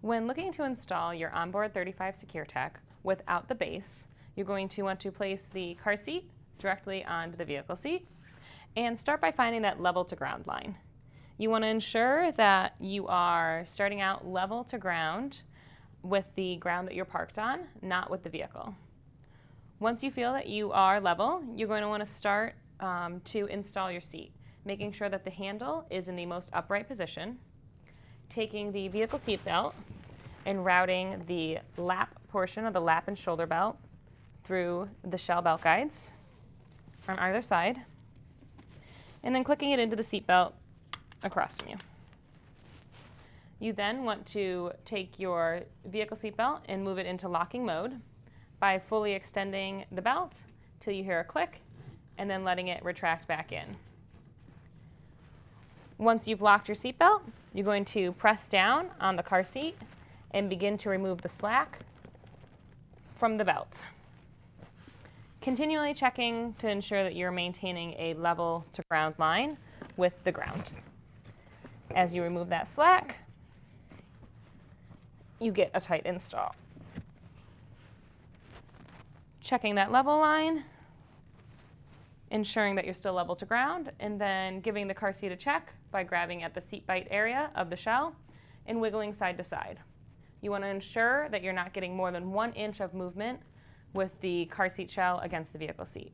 When looking to install your OnBoard 35 SecureTech without the base, you're going to want to place the car seat directly onto the vehicle seat and start by finding that level to ground line. You want to ensure that you are starting out level to ground with the ground that you're parked on, not with the vehicle. Once you feel that you are level, you're going to want to start to install your seat, making sure that the handle is in the most upright position, taking the vehicle seat belt and routing the lap portion of the lap and shoulder belt through the shell belt guides on either side, and then clicking it into the seat belt across from you. You then want to take your vehicle seat belt and move it into locking mode by fully extending the belt till you hear a click and then letting it retract back in. Once you've locked your seat belt, you're going to press down on the car seat and begin to remove the slack from the belt. Continually checking to ensure that you're maintaining a level to ground line with the ground. As you remove that slack, you get a tight install. Checking that level line, ensuring that you're still level to ground, and then giving the car seat a check by grabbing at the seat bite area of the shell and wiggling side to side. You want to ensure that you're not getting more than 1 inch of movement with the car seat shell against the vehicle seat.